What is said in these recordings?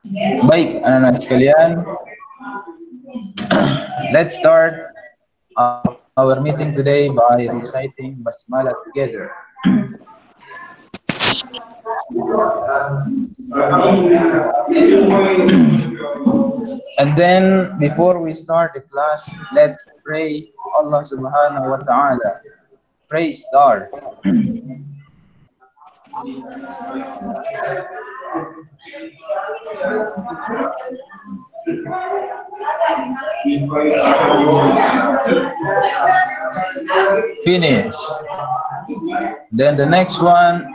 Baik, anak-anak sekalian, let's start our meeting today by reciting Basmalah together. And then, before we start the class, let's pray Allah Subhanahu wa Ta'ala. Pray start. Finish. Then the next one,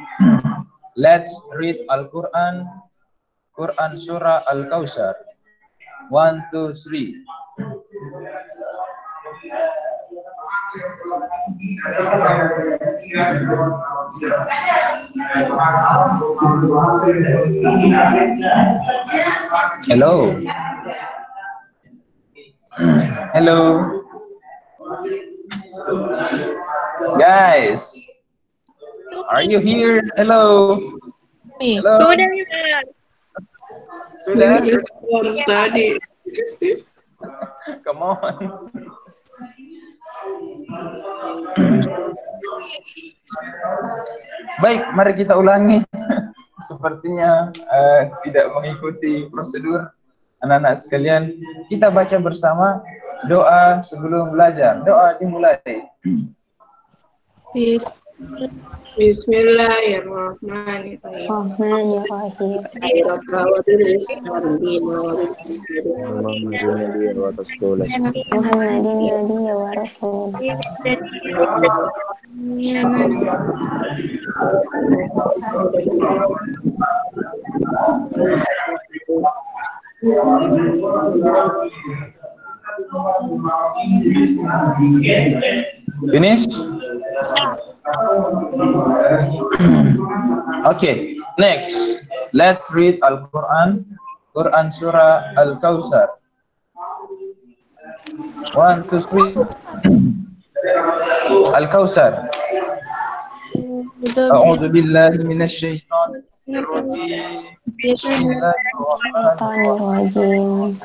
let's read Al-Quran, Quran Surah Al-Kawthar. 1, 2, 3. Hello. Hello. Guys, are you here? Hello. Hello. Sudah. Tadi. Come on. Baik, mari kita ulangi. Sepertinya tidak mengikuti prosedur. Anak-anak sekalian, kita baca bersama doa sebelum belajar. Doa dimulai. Bismillahirrahmanirrahim. Finish? Okay, next, let's read Al-Quran, Quran Surah Al-Kawthar. 1, 2, 3. Al-Kawthar. A'udzu billahi minasy syaithanir rajim. Bismillahirrahmanirrahim.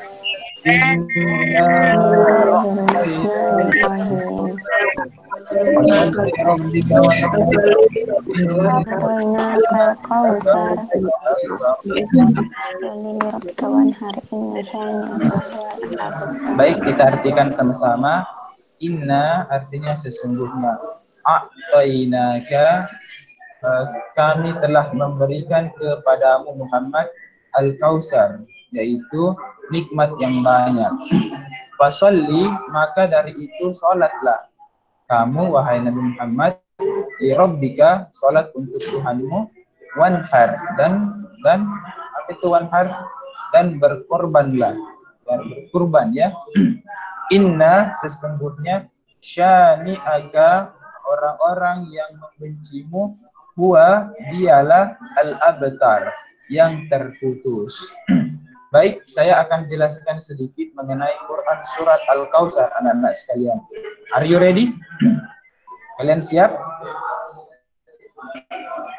Baik, kita artikan sama-sama. Inna artinya sesungguhnya. A'tainaka, kami telah memberikan kepadamu Muhammad Al-Kawthar, yaitu nikmat yang banyak. Fasalli, maka dari itu salatlah kamu wahai Nabi Muhammad, li rabbika, salat untuk Tuhanmu, wanhar, dan apa itu wanhar? Dan berkorbanlah, berkurban ya. Inna, sesungguhnya, syani aga, orang-orang yang membencimu, huwa, dialah, al-abtar, yang terputus. Baik, saya akan jelaskan sedikit mengenai Quran Surat Al-Kawthar, anak-anak sekalian. Are you ready? Kalian siap?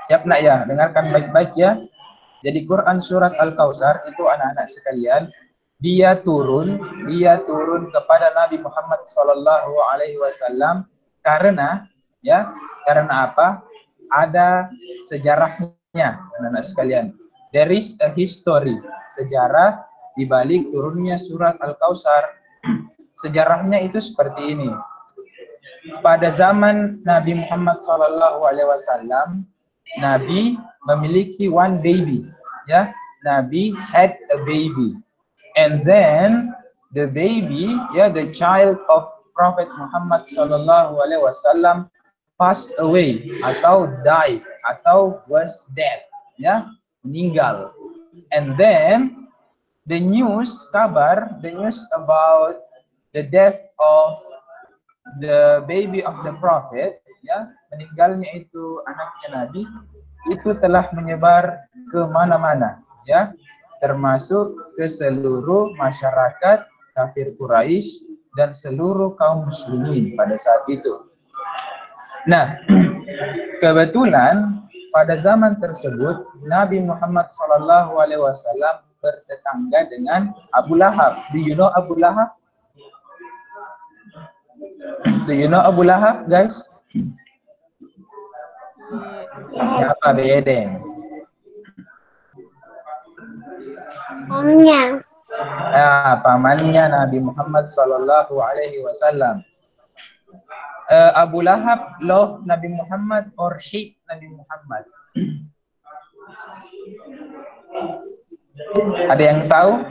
Siap nak ya? Dengarkan baik-baik ya. Jadi Quran Surat Al-Kawthar itu anak-anak sekalian, dia turun kepada Nabi Muhammad SAW karena apa? Ada sejarahnya, anak-anak sekalian. There is a history, sejarah di balik turunnya surat Al-Kawthar. Sejarahnya itu seperti ini. Pada zaman Nabi Muhammad SAW, Nabi memiliki one baby, ya. Nabi had a baby, and then the baby, the child of Prophet Muhammad SAW passed away atau died atau was dead, ya, meninggal. And then the news about the death of the baby of the Prophet, ya, meninggalnya itu anaknya Nabi, itu telah menyebar ke mana-mana, ya, termasuk ke seluruh masyarakat kafir Quraisy dan seluruh kaum muslimin pada saat itu. Nah, kebetulan pada zaman tersebut Nabi Muhammad SAW bertetangga dengan Abu Lahab. Do you know Abu Lahab? Do you know Abu Lahab, guys? Siapa Beden? Pamannya Nabi Muhammad sallallahu alaihi wasallam. Abu Lahab love Nabi Muhammad or hate Nabi Muhammad? Ada yang tahu?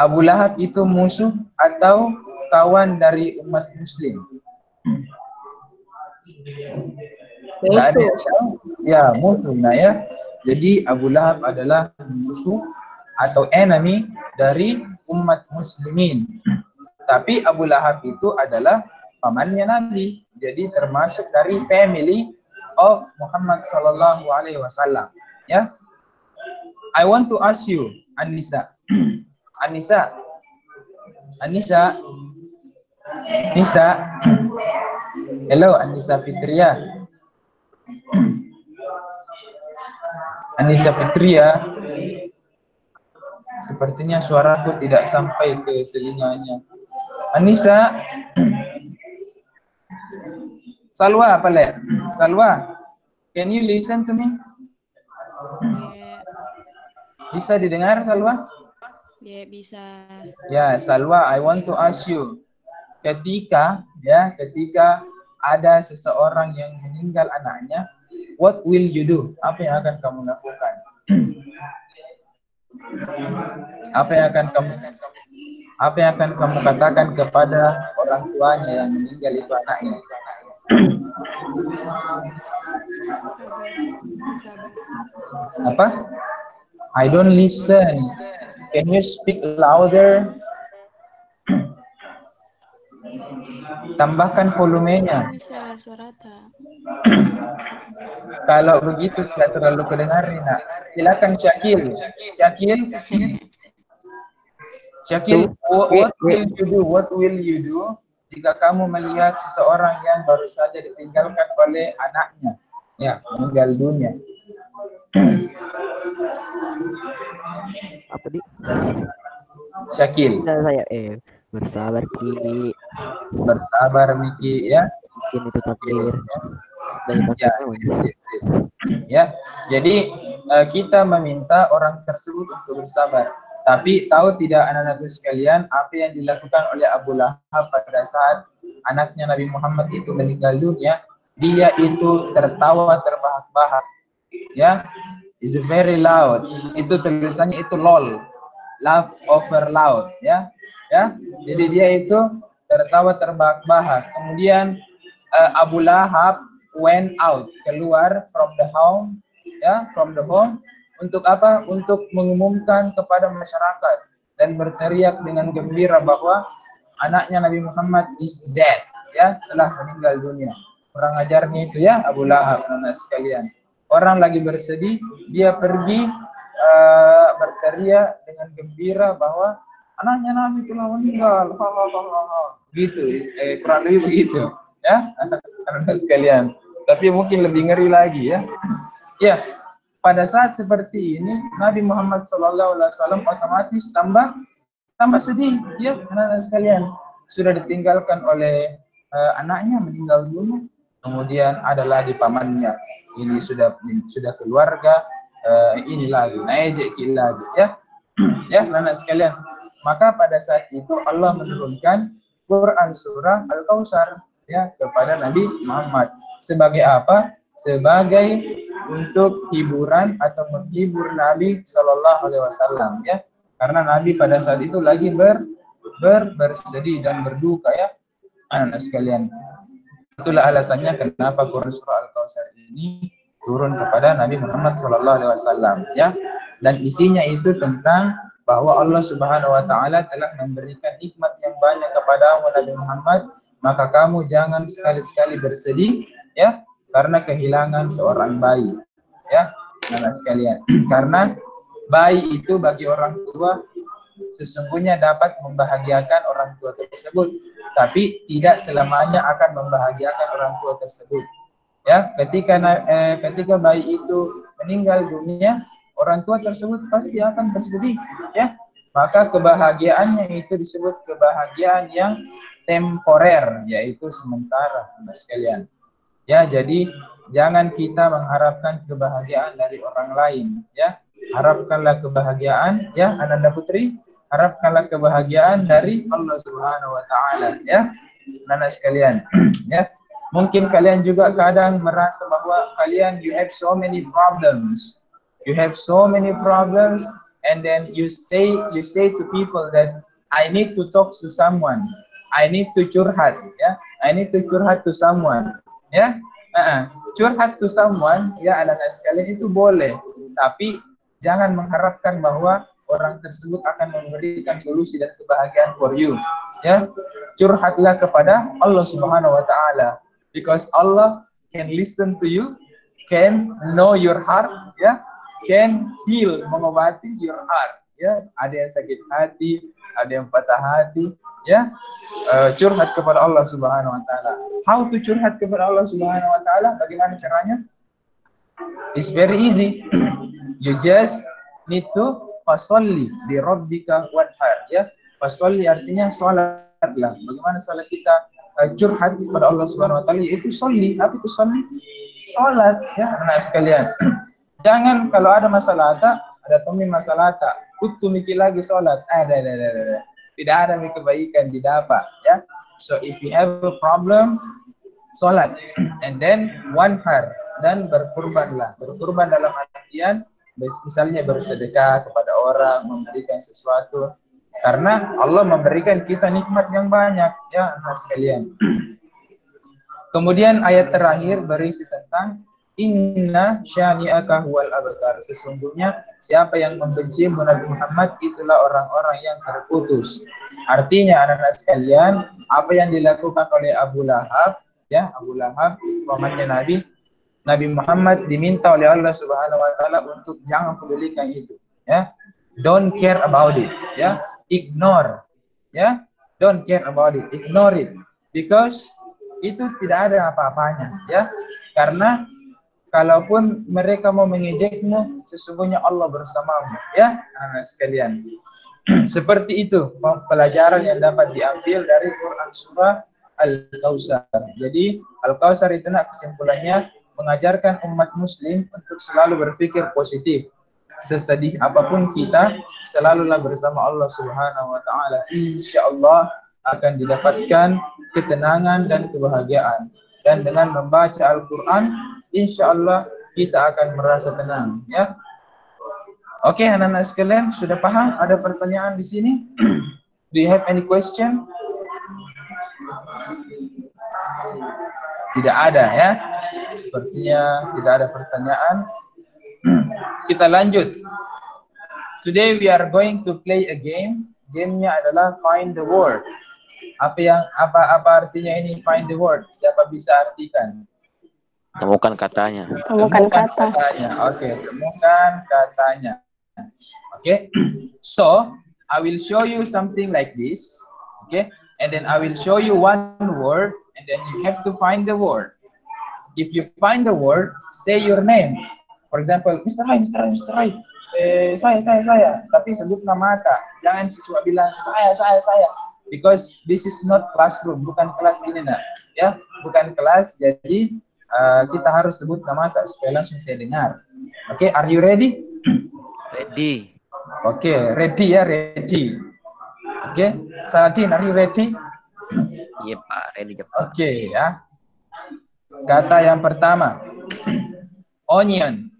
Abu Lahab itu musuh atau kawan dari umat Muslim? Tidak ada yang tahu? Ya, musuh. Nah ya, jadi Abu Lahab adalah musuh atau enemy dari umat Muslimin. Tapi Abu Lahab itu adalah pamannya Nabi, jadi termasuk dari family of Muhammad sallallahu alaihi wasallam. Ya, I want to ask you, Anissa, Anissa, hello Anissa Fitria, Anissa Fitria, sepertinya suaraku tidak sampai ke telinganya. Anissa, Salwa apa le? Salwa, can you listen to me? Bisa didengar Salwa? Ya, bisa. Ya, Salwa, I want to ask you, ketika ada seseorang yang meninggal anaknya, what will you do? Apa yang akan kamu lakukan? Apa yang akan kamu katakan kepada orang tuanya yang meninggal itu anaknya? Sabar. Apa? I don't listen. Can you speak louder? Tambahkan volumenya. Bisa suara tak? Kalau begitu tidak terlalu kedengaran, nak. Silakan Syakil. Syakil, what will you do? What will you do jika kamu melihat seseorang yang baru saja ditinggalkan oleh anaknya, ya, meninggal dunia? Apa di? Syakil. Saya bersabar Ki. Bersabar Miki, ya. Mungkin itu takdir. Ya, ya. Jadi kita meminta orang tersebut untuk bersabar. Tapi tahu tidak anak-anakku sekalian, apa yang dilakukan oleh Abu Lahab pada saat anaknya Nabi Muhammad itu meninggal dunia? Dia itu tertawa terbahak-bahak, ya, is very loud. Itu tulisannya itu lol, laugh over loud, ya, ya. Jadi dia itu tertawa terbahak-bahak. Kemudian Abu Lahab went out, keluar from the home, ya, from the home. Untuk apa? Untuk mengumumkan kepada masyarakat dan berteriak dengan gembira bahwa anaknya Nabi Muhammad is dead, ya, telah meninggal dunia. Kurang ajarnya itu, ya, Abu Lahab, anak sekalian. Orang lagi bersedih, dia pergi berteriak dengan gembira bahwa anaknya Nabi telah meninggal, gitu, kurang lebih begitu, ya, anak sekalian. Tapi mungkin lebih ngeri lagi, ya. Ya, pada saat seperti ini Nabi Muhammad SAW otomatis tambah sedih, ya, anak-anak sekalian. Sudah ditinggalkan oleh anaknya meninggal dunia, kemudian ada lagi pamannya, ini sudah keluarga, ini lagi naik lagi, ya. Ya, anak sekalian. Maka pada saat itu Allah menurunkan Quran surah Al-Kautsar, ya, kepada Nabi Muhammad. Sebagai apa? Sebagai untuk hiburan atau menghibur Nabi Shallallahu Alaihi Wasallam, ya, karena Nabi pada saat itu lagi bersedih dan berduka, ya, anak sekalian. Itulah alasannya kenapa Quran surah Al-Kautsar ini turun kepada Nabi Muhammad Shallallahu Alaihi Wasallam, ya, dan isinya itu tentang bahwa Allah Subhanahu Wa Taala telah memberikan nikmat yang banyak kepada Nabi Muhammad, maka kamu jangan sekali-sekali bersedih, ya, karena kehilangan seorang bayi, ya, anak sekalian. Karena bayi itu bagi orang tua sesungguhnya dapat membahagiakan orang tua tersebut, tapi tidak selamanya akan membahagiakan orang tua tersebut, ya. Ketika bayi itu meninggal dunia, orang tua tersebut pasti akan bersedih, ya. Maka kebahagiaannya itu disebut kebahagiaan yang temporer, yaitu sementara, Anda sekalian. Ya, jadi jangan kita mengharapkan kebahagiaan dari orang lain, ya. Harapkanlah kebahagiaan, ya, Ananda Putri, harapkanlah kebahagiaan dari Allah Subhanahu wa taala, ya. Anak sekalian, ya. Mungkin kalian juga kadang merasa bahwa kalian you have so many problems. You have so many problems, and then you say to people that I need to talk to someone. I need to curhat, ya. I need to curhat to someone, ya. Curhat to someone, ya, anak-anak sekalian, itu boleh, tapi jangan mengharapkan bahwa orang tersebut akan memberikan solusi dan kebahagiaan for you, ya. Curhatlah kepada Allah Subhanahu wa taala, because Allah can listen to you, can know your heart, ya, can heal, mengobati your heart, ya. Ada yang sakit hati, ada yang patah hati, ya. Curhat kepada Allah Subhanahu wa taala. How to curhat kepada Allah Subhanahu wa taala? Bagaimana caranya? It's very easy. You just need to fasolli li rabbika wanhar, ya. Fasolli artinya salatlah. Bagaimana salat kita curhat kepada Allah Subhanahu wa taala, yaitu sholli. Apa itu sholli? Salat, ya, anak sekalian. Jangan kalau ada masalah ada tumi masalah kutu mikir lagi salat. Ada. Tidak ada kebaikan didapat, ya. So if you have a problem, salat, and then wanhar, dan berkurbanlah. Berkurban dalam artian misalnya bersedekah kepada orang, memberikan sesuatu, karena Allah memberikan kita nikmat yang banyak, ya, anak sekalian. Kemudian ayat terakhir berisi tentang inna syani'aka huwal abtar. Sesungguhnya siapa yang membenci Nabi Muhammad itulah orang-orang yang terputus. Artinya anak-anak sekalian, apa yang dilakukan oleh Abu Lahab, ya, Abu Lahab pamannya Nabi Muhammad diminta oleh Allah Subhanahu wa taala untuk jangan pedulikan itu, ya. Don't care about it, ya. Ignore, ya. Don't care about it, ignore it, because itu tidak ada apa-apanya, ya. Karena kalaupun mereka mau mengejekmu, sesungguhnya Allah bersamamu, ya, anak sekalian. Seperti itu pelajaran yang dapat diambil dari Quran surah Al-Kautsar. Jadi Al-Kautsar itu kesimpulannya mengajarkan umat muslim untuk selalu berpikir positif. Sesedih apapun kita, selalulah bersama Allah Subhanahu wa taala. Insyaallah akan didapatkan ketenangan dan kebahagiaan. Dan dengan membaca Al-Qur'an, insyaallah kita akan merasa tenang, ya. Oke, anak-anak sekalian, sudah paham? Ada pertanyaan di sini? Do you have any question? Tidak ada, ya. Sepertinya tidak ada pertanyaan. Kita lanjut. Today we are going to play a game. Gamenya adalah find the word. Apa artinya ini find the word? Siapa bisa artikan? Temukan katanya. Temukan kata. Oke, temukan katanya. Oke. So, I will show you something like this. Okay? And then I will show you one word and then you have to find the word. If you find the word, say your name. For example, Mr. Rai. Saya. Tapi sebut nama Ata. Jangan cuma bilang saya. Because this is not classroom, bukan kelas ini, nak. Ya, bukan kelas. Jadi kita harus sebut nama Ata supaya langsung saya dengar. Oke, are you ready? Ready. Oke, ready ya, ready. Oke, Saladin, are you ready? Iya Pak, ready Pak. Oke, ya. Kata yang pertama, onion.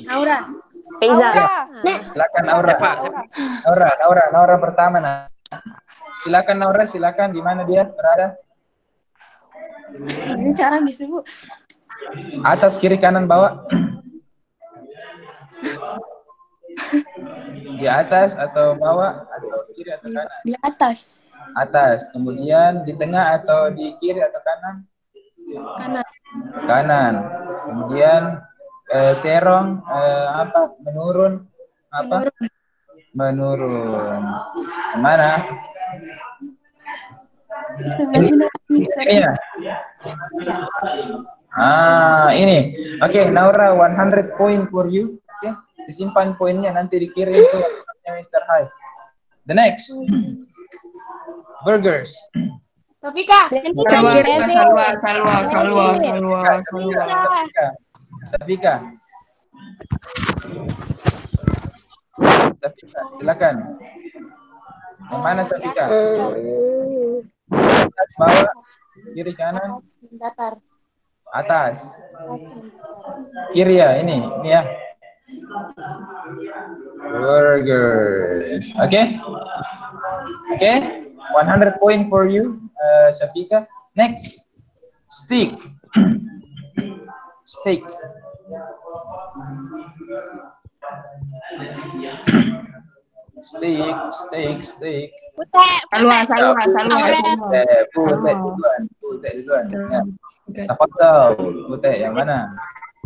Aura. Pizza. Ya. Silakan Aura. Naura pertama, nah. Silakan Naura, silakan. Di mana dia berada? Ini cara bisa, Bu. Atas, kiri, kanan, bawah. Di atas atau bawah atau kiri atau kanan? Di atas. Atas. Kemudian di tengah atau di kiri atau kanan? Kanan. Kanan. Kemudian serong menurun apa? Menurun. Mana? Sebelah sini, Mister. Iya. Ini. Oke, Naura 100 point for you. Oke, disimpan poinnya nanti dikirim ke Mr. Hai. The next. Burgers. Topika. Salwa. Tafika, silakan. Yang mana Safika? Atas, bawah, kiri, kanan, Datar. atas, kiri ya, ini ya. Burgers, oke, 100 point for you, Safika. Next, steak. Steak. Steak. Salwa. Putih duluan. Tafadhal, putih yang mana?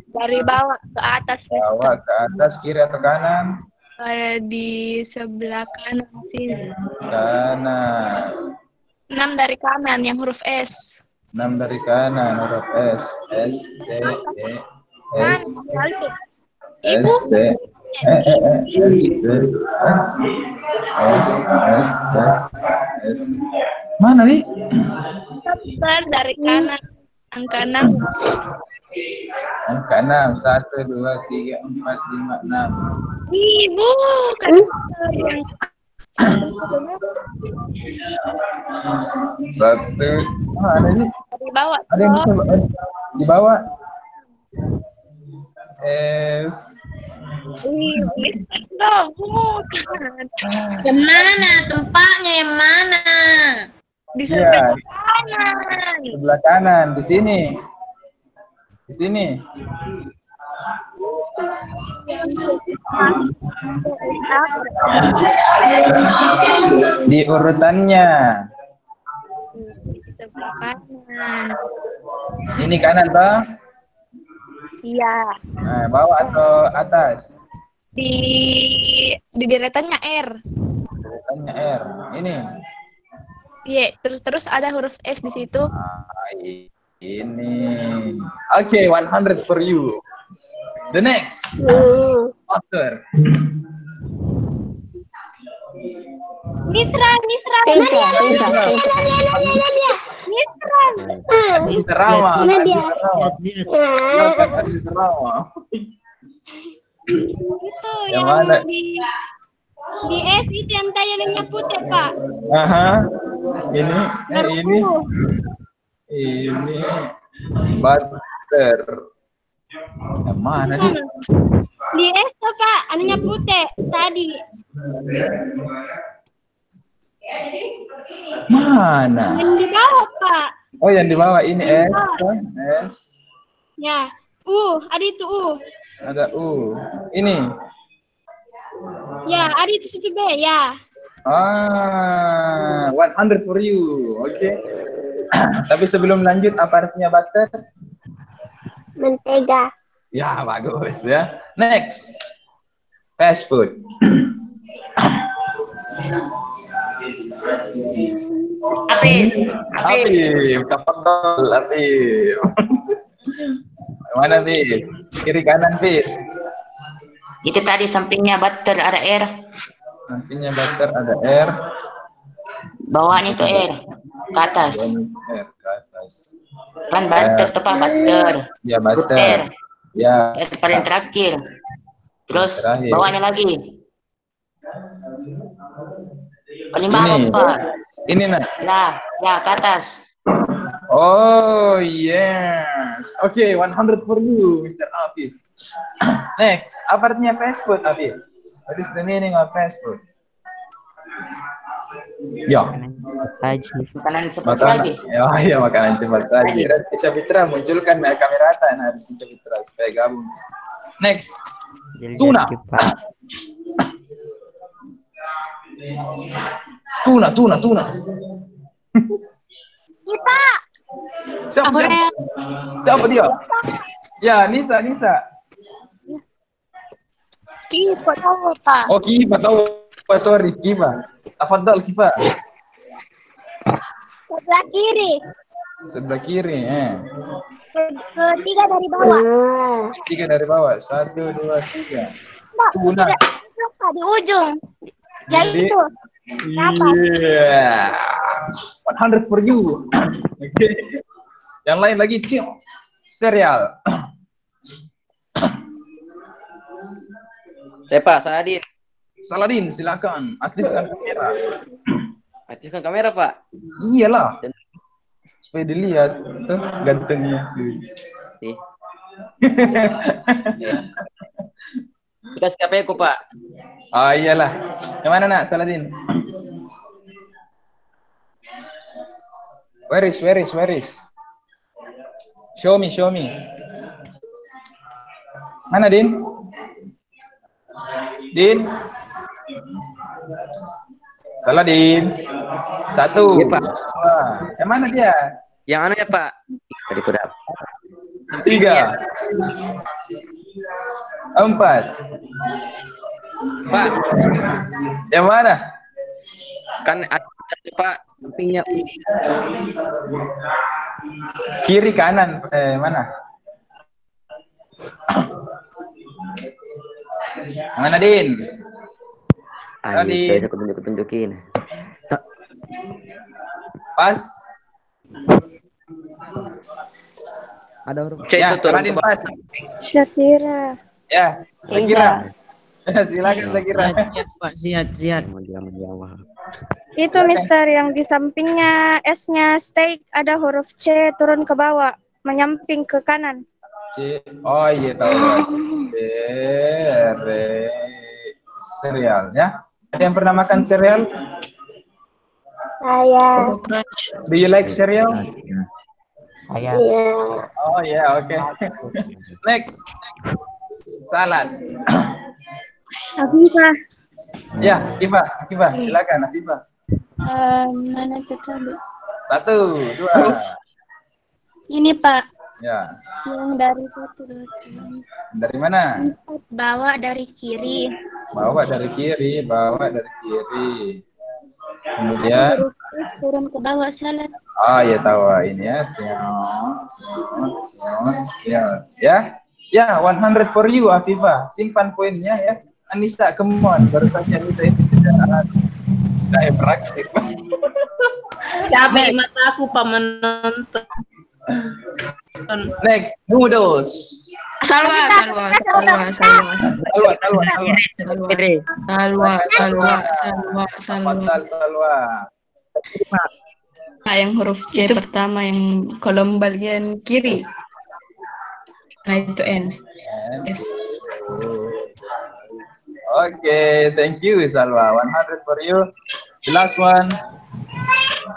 Dari bawah ke atas, Mister. Bawah ke atas, kiri atau kanan? Ada di sebelah kanan sini. Kanan. 6 dari kanan yang huruf S. 6 dari kanan, huruf S. S, T, E, S, S, T, S. Mana nih? Mister, dari kanan. Angka 6. Angka 6, 1, 2, 3, 4, 5, 6. Ibu, kan yang Satu, mana nih? di bawah. Ada yang bisa di bawah? S. Mister dong, bukan. Yang mana tempatnya yang mana? Di Iya, sebelah kanan. sebelah kanan, di sini. Di sini. Di urutannya. Di sebelah kanan. Ini kanan toh? Iya. Nah, bawah atau atas? Di deretannya R. Urutannya R. Ini. Iya, terus ada huruf S di situ. Ini. Oke, 100 for you. The next. Water. Misra. Mr. Rama. Itu Yang mana? di S itu yang tayarnya putih, Pak. Aha. Ini. Ini butter. Yang mana nih? Di S tuh, Pak, anunya putih tadi. Mana? Yang di bawah, Pak. Oh, yang di bawah ini S. S. Ya. Ada itu Ada U. Ini. Ya, ada itu situ B, ya. 100 for you. Oke. Tapi sebelum lanjut, apa artinya butter? Mentega. Ya, bagus ya. Next. Fast food. Apip. Tafadhol, Apip. Mana, Pip? Kiri kanan, Pip. Itu tadi sampingnya butter ada R. Nantinya butter ada R. Bawahnya itu R. Ke atas. R ke atas. Kan butter tuh Pak, butter. Ya, butter. Butter. Ya. Itu paling terakhir. Terus Terakhir. bawahnya lagi. Paling Ini. bawah Pak. Ini, nak. Ya ke atas. Oh, yes. Oke, 100 for you, Mr. Afif. Next, apa artinya fast food, Afif? What is the meaning of fast food? Ya, Saji. Makanan cepat lagi. Ya, makanan cepat saji. Rizky Syafitra, munculkan kamera Rizky Syafitra supaya gabung. Next, tuna. Tuna. Kita. Siapa dia? Ya, Nisa. Kipa tahu, Pak. Oh, Kifa tahu. Sorry, Kifa. Tafadhal, Kifa. Sebelah kiri. Sebelah kiri, Ketiga dari bawah. Tiga dari bawah. 1, 2, 3. Mbak, Tuna. tidak di ujung. Ya Jadi, itu. yeah. 100 for you. Oke. Yang lain lagi, Cil. Serial. Saya Pak, Saladin. Saladin, silakan. Aktifkan kamera. Aktifkan kamera Pak. Iyalah. Supaya dilihat. Tuh, gantengnya. Nih. Kita siapa ya Pak? Ah, iyalah. Yang mana nak, Saladin? Where is? Show me. Mana, Din? Din? Saladin. 1. Iya, Pak. Wah, yang mana dia? Yang mana ya Pak? Tadi kuda. 3. 4. Pak, Yang mana? kan ada Pak, sampingnya. Kiri kanan. Mana? Mana, Din? Ayo, saya tunjukin. Pas. Ada huruf C Ya, itu turun Saladin ke bawah. pas. Syakira. Ya, Zakira. Silakan Zakira. Menjawab. Itu Mister yang di sampingnya S-nya steak ada huruf C turun ke bawah, menyamping ke kanan. C. Oh iya tahu. Serial ya. Ada yang pernah makan serial? Saya. Do you like cereal? saya. Iya. Oh ya, oke. Next. Salad. Afifah. Ya, Afifah, silakan Afifah. Mana tuh tadi? 1, 2. Ini Pak, Ya. yang dari 1, 2, 3. Dari mana? Bawa dari kiri. Bawa dari kiri. Kemudian, Huruf S turun ke bawah salad. oh ya tahu ini ya. Ya. Ya, 100 for you Afifah. Simpan poinnya ya. Anissa, come on. Baru saja kita itu tidak praktik. Capek mata aku Pak menonton. Next, noodles. Salwa. Salwa. Yang huruf C pertama yang kolom bagian kiri. Nah itu N. S. Okay, thank you Salwa. 100 for you. The last one.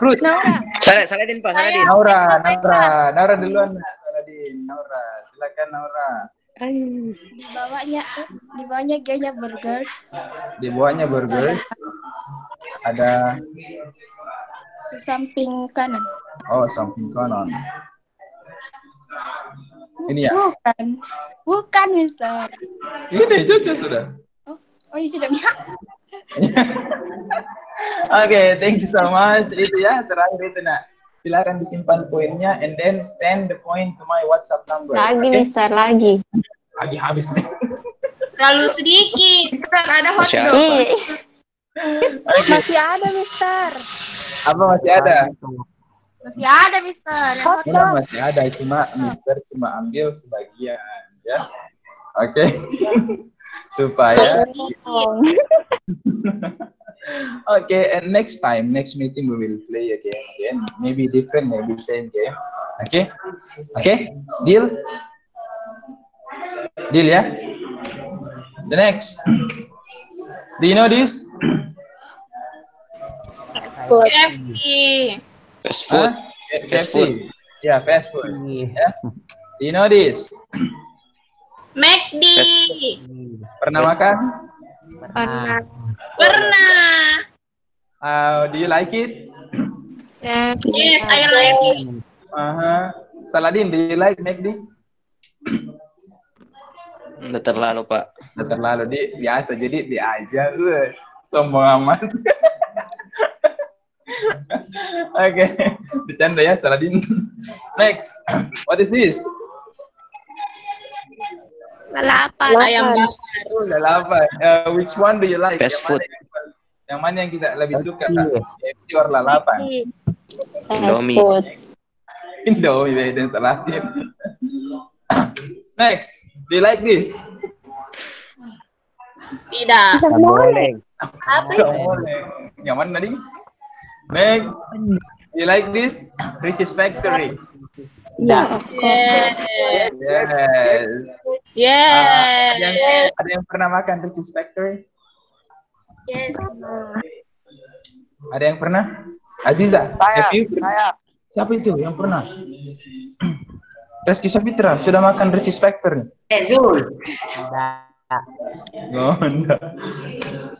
Fruit. Saladin Pak, Saladin. Naura duluan Nak. Saladin. Naura, silakan Naura. Di bawahnya G-nya burgers. Di bawahnya burger. Ada Di samping kanan. oh samping kanan. Ini ya. Bukan Mister. Ini cocok sudah. Oh iya sudah. Oke, thank you so much. Itu ya, terakhir itu Nak. Silakan disimpan poinnya and then send the point to my WhatsApp number. Lagi Okay? Mister lagi. Lagi habis nih. Terlalu sedikit. Ada hot Masih dog. ada. Oke, Masih ada Mister. apa masih ada? Masih ada Mister. Mana masih ada, Mister cuma ambil sebagian ya. Oke. Supaya okay, and next meeting we will play again. Maybe different, maybe same game. Okay, deal ya. The next, do you know this? KFC. Fast food. KFC. Yeah, fast food. Yeah. Do you know this? McD. Pernah makan? Pernah. Do you like it? Yes, I like it. Saladin, do you like McD? Udah terlalu Pak. Udah terlalu biasa, jadi diajar sombong amat. Oke. Bercanda ya, Saladin. Next, what is this? Lalapan. Ayam bakar. Oh, lalapan. Which one do you like? Fast food. Yang mana yang kita lebih suka? KFC or lalapan? Indomie. Indomie dan Saladin. Next, do you like this? Tidak. Boleh. Yang mana tadi? Next, do you like this? Riche's Factory. Yes. Yes. Yes. Ada yang pernah makan Riche's Factory? Yes. Ada yang pernah? Aziza, saya. Siapa itu yang pernah? Reski Sapitra sudah makan Riche's Factory? Zul. No, enggak.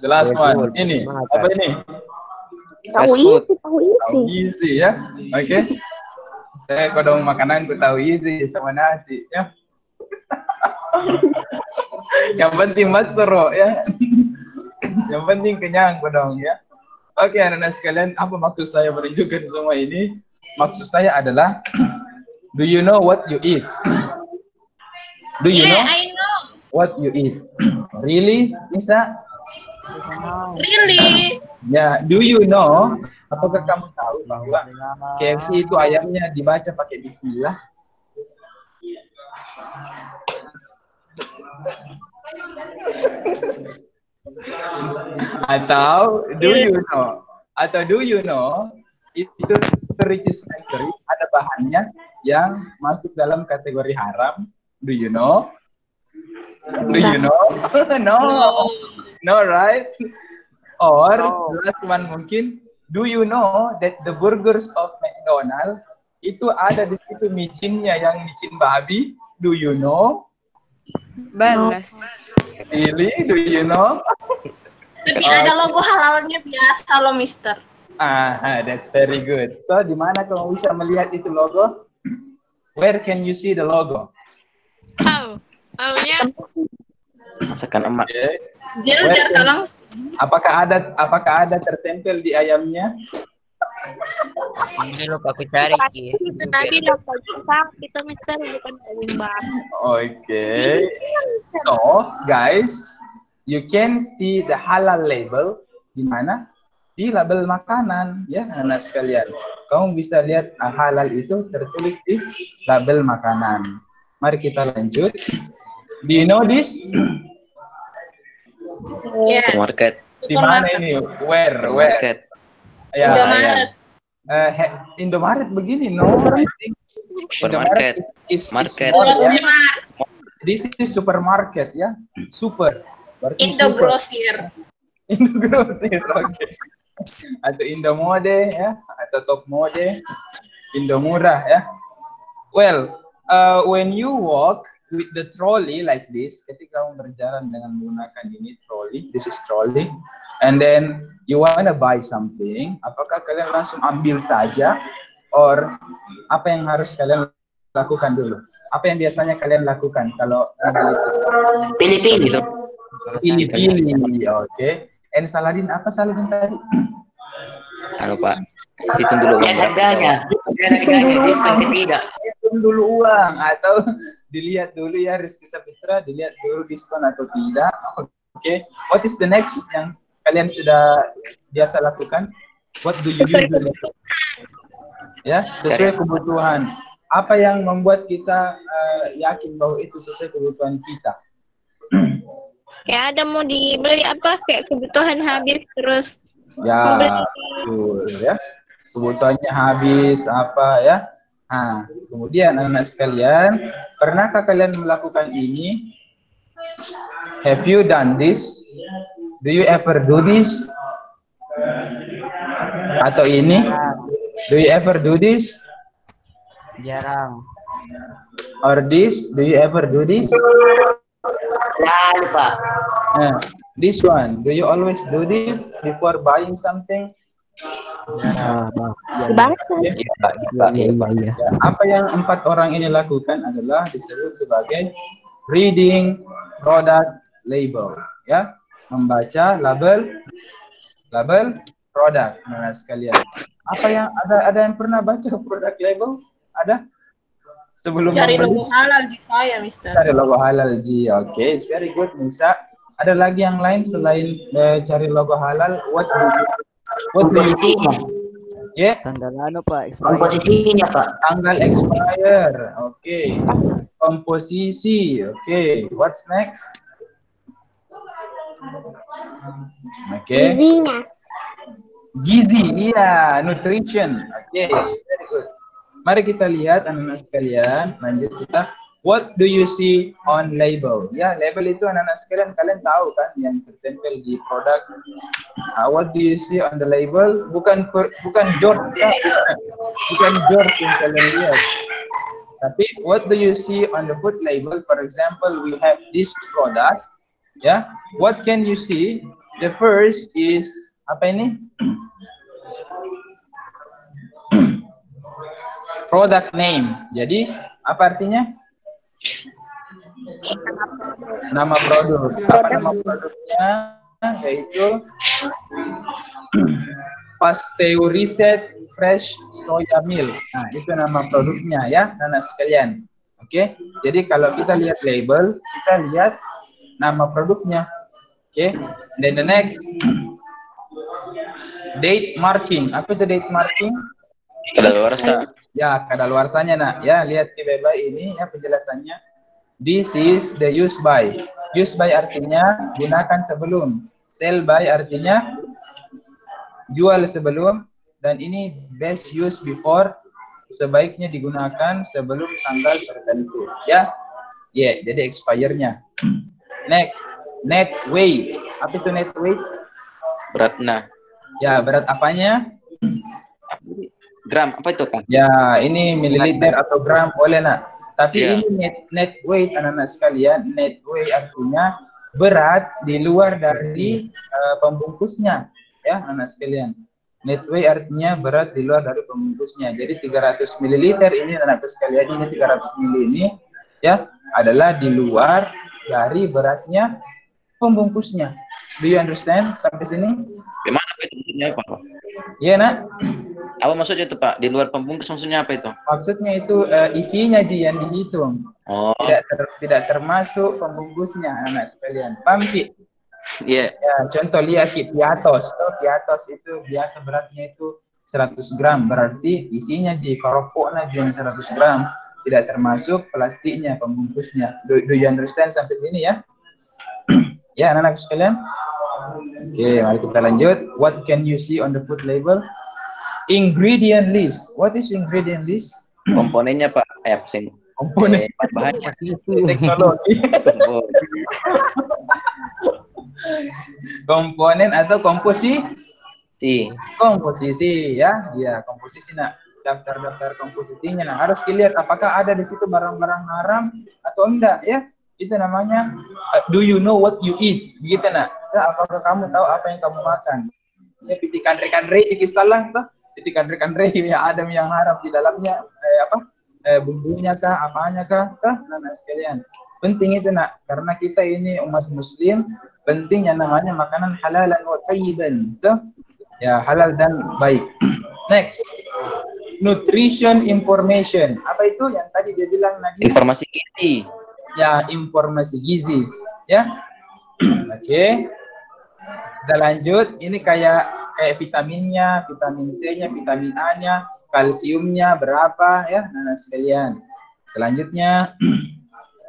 The last one. Ini apa ini? Fast food. Tahu isi ya. Oke. Saya kodong makanan ku tahu isi sama nasi ya. Yang penting mastero ya. Yang penting kenyang kodong ya. Oke, anak-anak sekalian, apa maksud saya menunjukkan semua ini? Maksud saya adalah do you know what you eat? Do you know I know. what you eat? Really, Nisa? Really? Ya, do you know? Apakah kamu tahu bahwa KFC itu ayamnya dibaca pakai Bismillah? Atau do you know? Atau do you know? Itu Riche's Factory ada bahannya yang masuk dalam kategori haram. Do you know? Do you know? No. No, right? Or last one mungkin, do you know that the burgers of McDonald itu ada di situ micinnya yang micin babi? Do you know? Balas. Really? Do you know? Tapi ada logo halalnya biasa loh, Mister. That's very good. So, di mana kamu bisa melihat itu logo? Where can you see the logo? Maunya Masakan emak. Okay. Biar tolong. Apakah ada tertempel di ayamnya? Ini lupa aku cari Ki. itu tadi logo Jepang, itu Mister bukan daging bakar. Okay. So, guys, you can see the halal label di mana? Di label makanan, ya, anak sekalian. Kamu bisa lihat halal itu tertulis di label makanan. Mari kita lanjut. Do you know this? Yes. Supermarket. Di mana ini? Where? Supermarket. Ya, Indomaret. ya. Indomaret begini, no? I think Supermarket. is Market. small, ya. This is supermarket, ya. Super. Berarti super. Indogrosir. Indogrosir, oke. Atau Indomode, ya. Atau Top Mode. Indomurah, ya. Well, when you walk with the trolley like this, ketika kamu berjalan dengan menggunakan ini trolley, this is trolley, and then you wanna buy something, apakah kalian langsung ambil saja, or apa yang harus kalian lakukan dulu? Apa yang biasanya kalian lakukan kalau membeli sesuatu? Pilih-pilih. Pilih-pilih, oke. And Saladin, apa Saladin tadi? Halo Pak. Hitung dulu Lihat harganya. Lihat harganya, diskon ketiga. Hitung dulu uang atau dilihat dulu ya Rizky Sapitra, dilihat dulu diskon atau tidak. Oke. What is the next yang kalian sudah biasa lakukan? What do you usually do? Ya, sesuai kebutuhan. Apa yang membuat kita yakin bahwa itu sesuai kebutuhan kita? Ya ada mau dibeli apa kayak kebutuhan habis terus Ya, betul ya. Kebutuhannya habis apa ya? Nah, kemudian anak-anak sekalian, pernahkah kalian melakukan ini? Have you done this? Do you ever do this? Atau ini? Do you ever do this? Jarang. Or this? Do you ever do this? Lalu Pak. This one. Do you always do this before buying something? Iya. Apa yang 4 orang ini lakukan adalah disebut sebagai reading product label, ya, membaca label product, anak sekalian. Apa yang ada yang pernah baca product label? Ada? Sebelum Cari membeli? logo halal di saya, Mister. Cari logo halal Ji. Oke, it's very good Musa. Ada lagi yang lain selain cari logo halal? What do you Komposisinya. Yeah, Tanggal ano Pak? Expired. Komposisinya, Pak. tanggal expire. Oke. Komposisi. Oke. What's next? Oke. Gizi, iya, nutrition. Oke, very good. Mari kita lihat anak-anak sekalian, lanjut kita. What do you see on label? Ya, label itu anak-anak sekalian kalian tahu kan yang tertempel di produk. What do you see on the label? Bukan George, ya. Bukan George yang kalian lihat. Tapi what do you see on the food label? For example, we have this product. Ya, what can you see? The first is apa ini? Product name. Jadi apa artinya? Nama produk. Apa nama produknya? Yaitu pasteurized fresh soya milk. Nah, itu nama produknya ya, anak sekalian. Oke. Jadi kalau kita lihat label, kita lihat nama produknya. Oke. Then the next date marking. Apa itu date marking? Kadaluarsa. Ya, kadaluarsanya nak. Ya, lihat di bawah ini ya penjelasannya. This is the use by. Use by artinya gunakan sebelum. Sell by artinya jual sebelum. Dan ini best use before, sebaiknya digunakan sebelum tanggal tertentu. Ya, jadi expire-nya. Next, net weight. Apa itu net weight? Beratna. Ya, berat apanya? Gram, apa itu Kang? Ya, ini mililiter atau gram boleh nak. Tapi Ya. ini net weight anak-anak sekalian. Net weight artinya berat di luar dari pembungkusnya. Ya, anak sekalian. Net weight artinya berat di luar dari pembungkusnya. Jadi 300 ml ini anak sekalian, ini 300 ml ini ya adalah di luar dari beratnya pembungkusnya. Do you understand sampai sini? Gimana apa itu maksudnya Pak? Iya nak. Apa maksudnya itu Pak? Di luar pembungkus maksudnya apa itu? Maksudnya itu isinya Ji yang dihitung. Oh. Tidak termasuk pembungkusnya anak sekalian. Paham Ki? Iya. Ya, contoh lihat Ki, piatos. Piatos itu biasa beratnya itu 100 gram. Berarti isinya Ji, keropoknya Ji yang 100 gram. Tidak termasuk plastiknya, pembungkusnya. Do you understand sampai sini ya? Ya anak-anak sekalian. Oke, mari kita lanjut. What can you see on the food label? Ingredient list. What is ingredient list? Komponennya Pak. Komponen. Bahannya. Teknologi. Komponen atau komposisi? Komposisi ya. Ya, komposisi nak. Daftar-daftar komposisinya. Harus dilihat apakah ada di situ barang-barang haram atau enggak ya. Itu namanya do you know what you eat? Begitu nak. Apakah kamu tahu apa yang kamu makan? Ya pitikan rekan-re salah tuh. Pitikan rekan-re yang ada yang haram di dalamnya bumbunya kah, apanya kah? Nah, sekalian. Penting itu nak, karena kita ini umat muslim, penting yang namanya makanan halalan wa thayyiban. Ya, halal dan baik. Next. Nutrition information. Apa itu yang tadi dia bilang Nadia? Informasi gizi. Ya, informasi gizi. Ya. Oke. Kita lanjut. Ini kayak vitaminnya, vitamin C-nya, vitamin A-nya, kalsiumnya berapa ya, nah sekalian. Selanjutnya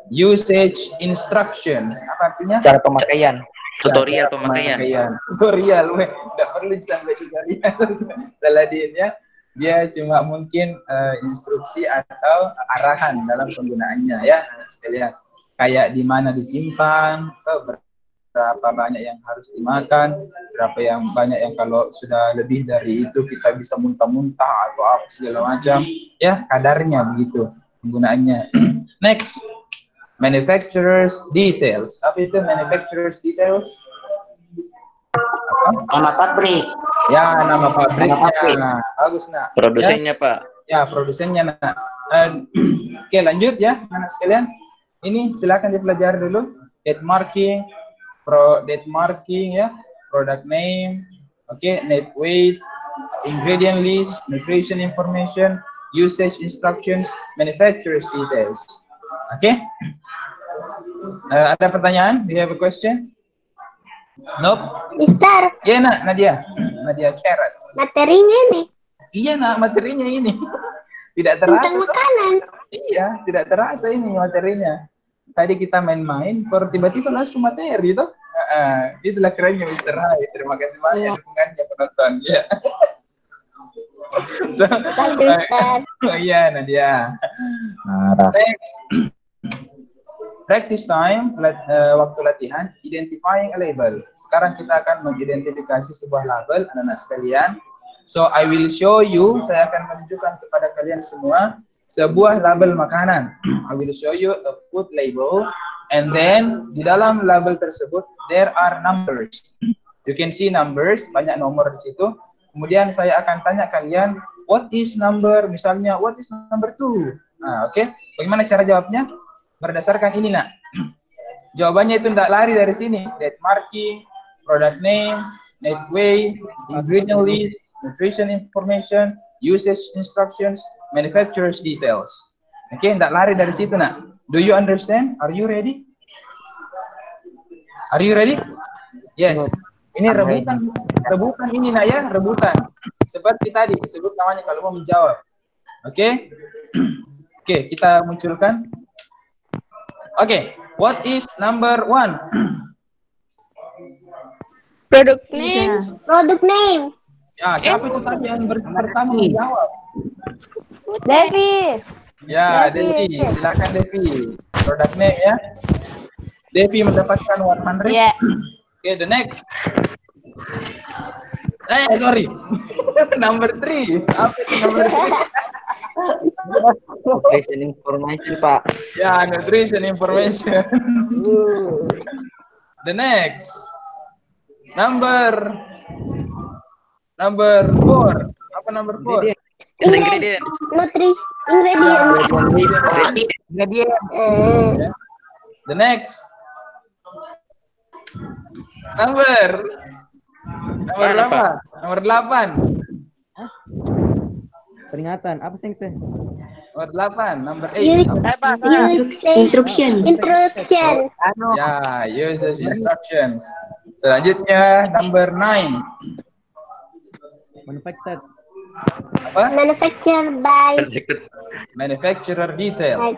usage instruction. Apa artinya? Cara pemakaian. Tutorial pemakaian. Tutorial, tidak perlu sampai tutorial. Salah dia. Dia cuma mungkin instruksi atau arahan dalam penggunaannya ya sekalian. Kayak di mana disimpan, atau berapa banyak yang harus dimakan, berapa yang banyak yang kalau sudah lebih dari itu kita bisa muntah-muntah atau apa segala macam. Ya, kadarnya begitu penggunaannya. Next, manufacturer's details. Apa itu manufacturer's details? Nama pabrik. Ya, nama pabriknya. Bagus nak. Produsennya ya? Pak. Ya, produsennya nak. Oke, lanjut ya anak sekalian. Ini silakan dipelajari dulu. Date marking ya, product name. Okay, net weight, ingredient list, nutrition information, usage instructions, manufacturer's details. Okay. Ada pertanyaan? Do you have a question? Nope. Mister, Iya nak, Nadia. Nadia Carrot. materinya nih Iya nak, materinya ini. Tidak tentang terasa. makanan. Iya, tidak terasa ini materinya. Tadi kita main-main, baru tiba-tiba langsung materi toh. Itulah kerennya Mr. Hai. Terima kasih banyak dukungannya penonton. Ya. Bagus, Mister. Oh iya Nadia. Next. Practice time, waktu latihan, identifying a label. Sekarang kita akan mengidentifikasi sebuah label, anak-anak sekalian. So I will show you, saya akan menunjukkan kepada kalian semua sebuah label makanan. I will show you a food label, and then di dalam label tersebut there are numbers. You can see numbers, banyak nomor di situ. Kemudian saya akan tanya kalian, what is number? Misalnya, what is number 2? Nah, oke. Bagaimana cara jawabnya? Berdasarkan ini nak. Jawabannya itu tidak lari dari sini. Date marking, product name, net weight, ingredient list, nutrition information, usage instructions, manufacturer's details. Oke, tidak lari dari situ nak. Do you understand? Are you ready? Are you ready? Yes. Ini rebutan ini nak ya, rebutan. Seperti tadi disebut namanya kalau mau menjawab. Oke? Oke, kita munculkan. Oke, what is number 1? Product name. Product name. Ya, siapa itu tadi yang pertama menjawab? Devi. Ya, Devi. Silakan Devi. Product name ya. Devi mendapatkan 100. Yeah. Oke, the next. Sorry. Number 3. Apa itu number 3? Nutrition information, Pak. Ya, nutrition information. The next. Number 4. Apa number 4? Ingredient. Ingredient. The next. Number Apa? Nomor 8. Peringatan, apa sih itu? Nomor 8, number 8. Instruction. Ya, usage instructions. Selanjutnya number 9. Manufactured. Apa? Manufactured by. Manufacturer detail.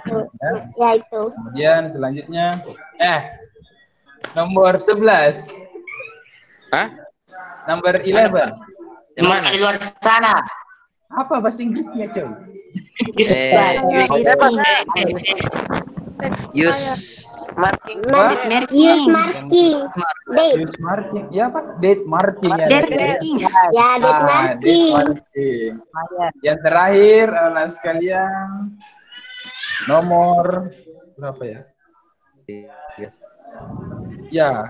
Ya itu. Kemudian selanjutnya nomor 11. Hah? Number 11. Di mana? Di luar sana. Apa bahasa Inggrisnya, coy? Use Marking. Date. Use marking. Ya, apa? Date marking ya. Ya, date marking. Marking. Yang terakhir, anak sekalian, nomor berapa ya? Ya,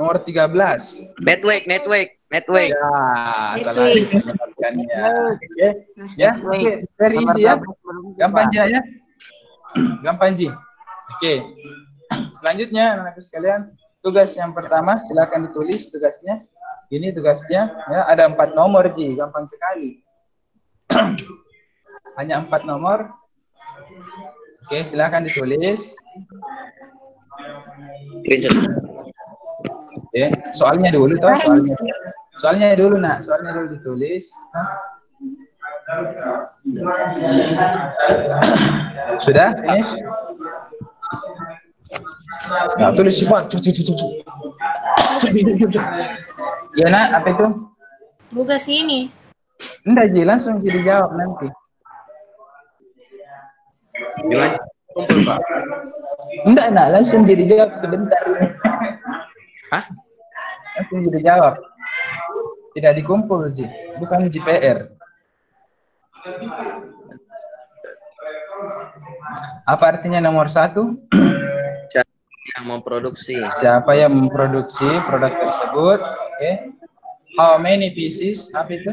nomor 13. network. Ya, salah mendapatkannya. Oke. Ya, oke. Very easy ya. Gampang aja ya. Gampang Ji. Oke. Selanjutnya anak-anak sekalian, tugas yang pertama silakan ditulis tugasnya. Ini tugasnya ya, ada 4 nomor Ji, gampang sekali. Hanya 4 nomor. Oke, silakan ditulis. Oke, soalnya dulu toh, soalnya dulu nak, soalnya dulu ditulis. Sudah finish? Nah, tulis cepat. Ya nak, apa itu? Tugas ini. Enggak Ji, langsung jadi jawab nanti. Gimana? Kumpul, Pak. Enggak nak, langsung jadi jawab sebentar. Hah? Langsung jadi jawab. Tidak dikumpul Ji, bukan JPR. Apa artinya nomor 1? Yang memproduksi. Siapa yang memproduksi produk tersebut? Oke. How many pieces? Apa itu?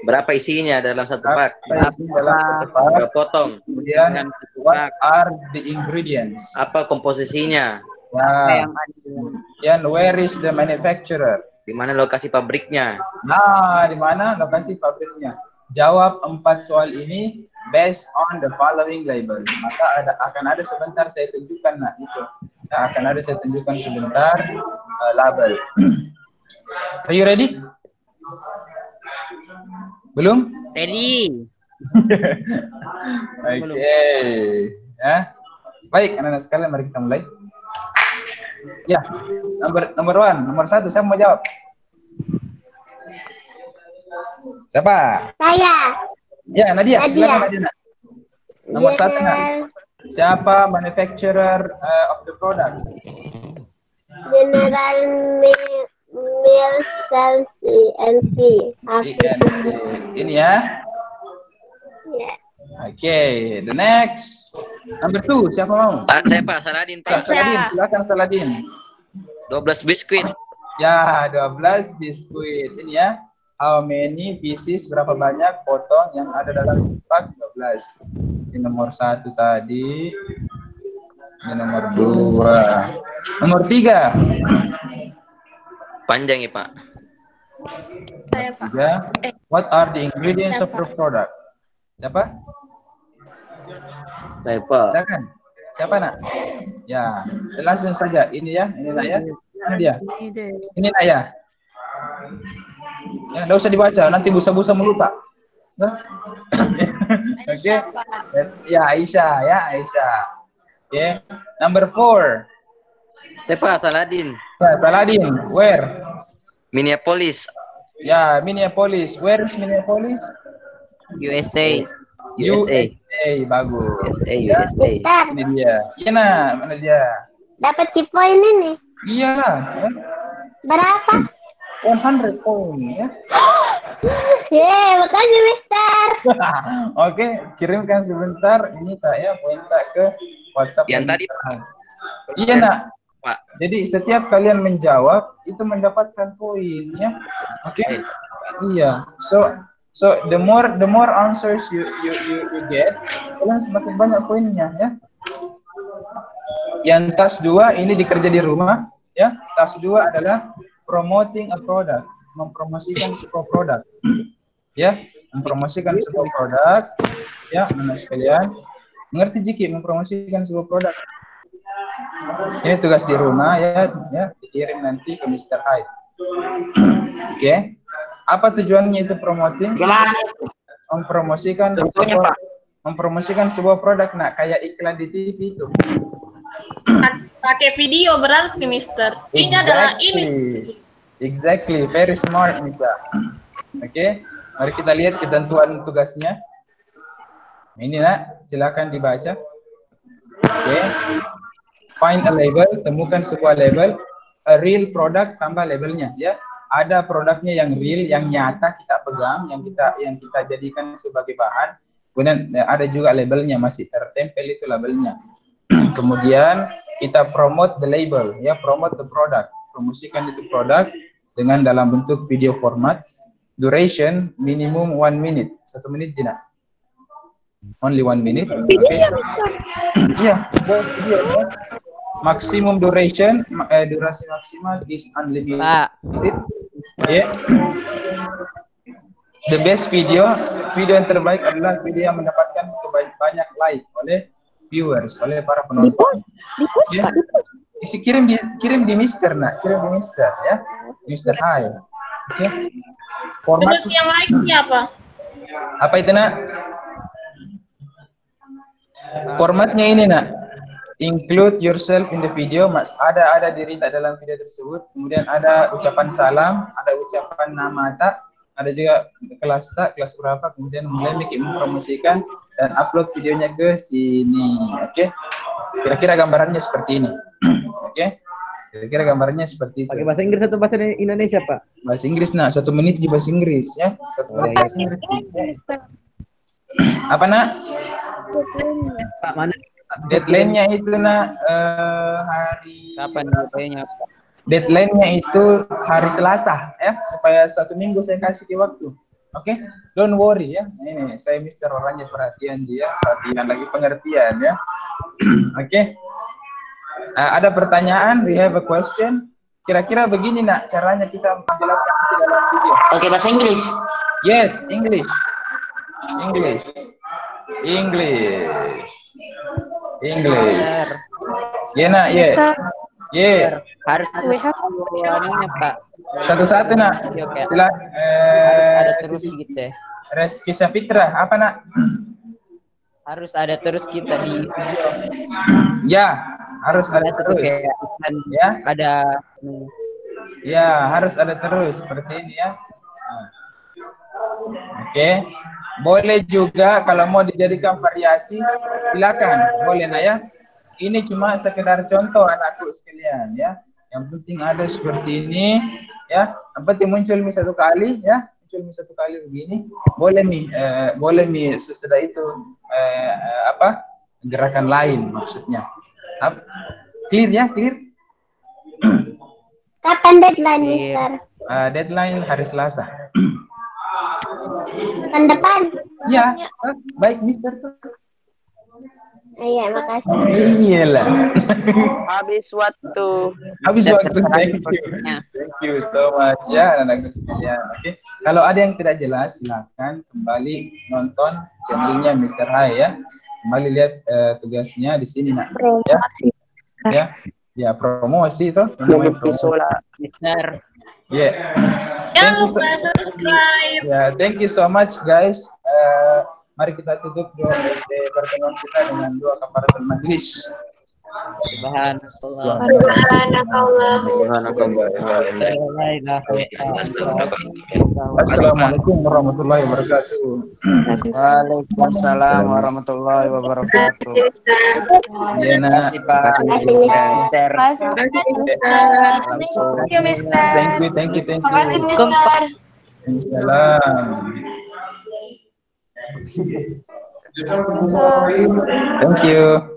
Berapa isinya dalam satu pak? Apa isinya dalam satu pak? Berapa potong? Kemudian what are the ingredients? Apa komposisinya? Nah, kemudian where is the manufacturer? Di mana lokasi pabriknya? Nah, di mana lokasi pabriknya? Jawab 4 soal ini based on the following label. Maka akan ada sebentar saya tunjukkan itu. Akan ada saya tunjukkan sebentar label. Are you ready? Belum? Ready. Oke. Ya. Baik, anak-anak sekalian, mari kita mulai. Ya, nomor 1, siapa mau jawab? Siapa? Saya. Ya, Nadia. Silakan Nadia. Nomor 1, Nak. General Siapa manufacturer of the product? General Mills CNC. Ini ya. Ya. Oke, the next. Number 2, siapa mau? Saya Pak, Saladin Pak. Saladin, silakan Saladin. 12 biskuit. Ya, 12 biskuit. Ini ya. How many pieces, berapa banyak potong yang ada dalam sepak? 12. Ini nomor 1 tadi. Ini nomor 2. Nomor 3. Panjang ya Pak. Saya Pak. 3. What are the ingredients of the product? Siapa? Saya Pak. Silakan. Siapa nak? Ya, langsung saja. Ini ya, ini nak ya. Mana dia? Ini nak ya. Ya, nggak usah dibaca, nanti busa-busa melutak. Oke. Ya, Aisyah ya, Aisyah. Oke. Number 4. Saya Pak, Saladin. Saladin, where? Minneapolis. Ya, Minneapolis. Where is Minneapolis? USA. USA. Bagus. USA, Ya, USA. Bentar, ini dia. Iya nak, mana dia? dapat chip poin ini. Iya lah. Ya. Berapa? 100 poin ya. Yeay, makasih Mister. Oke, kirimkan sebentar ini tak ya poin tak ke WhatsApp. Yang tadi Iya nak. Pak. Jadi setiap kalian menjawab itu mendapatkan poin ya. Oke. Iya. So the more answers you get, kalian semakin banyak poinnya ya. Yang task 2 ini dikerja di rumah ya. Task 2 adalah promoting a product, mempromosikan sebuah produk. Ya, mempromosikan sebuah produk. Ya, anak sekalian. Mengerti Jiki mempromosikan sebuah produk? Ini tugas di rumah ya, dikirim nanti ke Mr. Hyde. Oke. Apa tujuannya itu promoting? Gimana? Mempromosikan Contohnya, sebuah, Pak. mempromosikan sebuah produk nak kayak iklan di TV itu. Pakai video berarti Mister. Ini adalah ini. Exactly, very smart Mister. Oke, mari kita lihat ketentuan tugasnya. Ini nak, silakan dibaca. Oke. Find a label, temukan sebuah label, a real product tambah labelnya ya. Ada produknya yang real, yang nyata kita pegang, yang kita jadikan sebagai bahan. Kemudian ada juga labelnya, masih tertempel itu labelnya. Kemudian kita promote the label ya, promote the product, promosikan itu produk dengan dalam bentuk video format. Duration minimum 1 minute, 1 menit jina. Only 1 minute. Okay. Iya, video. Maximum duration, durasi maksimal is unlimited. Pak. Yeah. The best video yang terbaik adalah video yang mendapatkan banyak like oleh viewers, oleh para penonton. Ya. Isi kirim di Mister nak, kirim di Mister ya, Mister Hai. Oke. Format Terus yang like-nya apa? apa itu nak? Formatnya ini nak. Include yourself in the video, mas ada diri tak dalam video tersebut, kemudian ada ucapan salam, ada ucapan nama tak, ada juga kelas tak, kelas berapa, kemudian mulai mempromosikan dan upload videonya ke sini. Oke. Kira-kira gambarannya seperti ini. Oke. Kira-kira gambarnya seperti itu. Pakai bahasa Inggris atau bahasa Indonesia, Pak? Bahasa Inggris nak, 1 menit di bahasa Inggris ya. 1 menit bahasa Inggris. Apa nak? Pak, mana? Deadline-nya itu nak hari Kapan deadline-nya? Deadline-nya itu hari Selasa ya, supaya 1 minggu saya kasih ke waktu. Oke, don't worry ya. Ini saya Mister orangnya perhatian ya, perhatian lagi pengertian ya. Oke. Ada pertanyaan? We have a question. kira-kira begini nak caranya kita menjelaskan nanti dalam video. Oke, bahasa Inggris. Yes, English. English. Mister. Ya nak, yes. Mister, Yeah. Harus we have anunya, Pak. Satu-satu nak. Oke. Sila. Harus ada terus gitu ya. Reski Sapitra, apa nak? Harus ada terus kita di video. Ya, harus ada Ada terus. kayak Ya, ada ya harus ada terus seperti ini ya. Nah. Oke, boleh juga kalau mau dijadikan variasi, silakan, boleh nak ya. Ini cuma sekedar contoh anakku sekalian ya. Yang penting ada seperti ini ya. Yang penting muncul satu kali ya. Muncul satu kali begini. Boleh sesudah itu gerakan lain maksudnya. Clear ya, clear. Kapan deadline, Mister? Deadline hari Selasa. Pekan depan. Ya, baik Mister tuh. Iya, makasih. Iyalah. Habis waktu. Habis waktu. Thank you so much ya anak-anak sekalian. Oke. Kalau ada yang tidak jelas silakan kembali nonton channelnya Mr. Hai ya. Kembali lihat tugasnya di sini nak. Ya. Ya, promosi tuh. Mister. Yeah. Jangan lupa subscribe. Ya, thank you so much guys. Mari kita tutup doa pertemuan kita dengan doa kafaratul majlis. Subhanallah. Assalamualaikum warahmatullahi wabarakatuh. Waalaikumsalam warahmatullahi wabarakatuh. Ya, nak. Terima kasih Pak. Mister. Thank you, Mister. Thank you. Makasih, Mister. Salam. Thank you.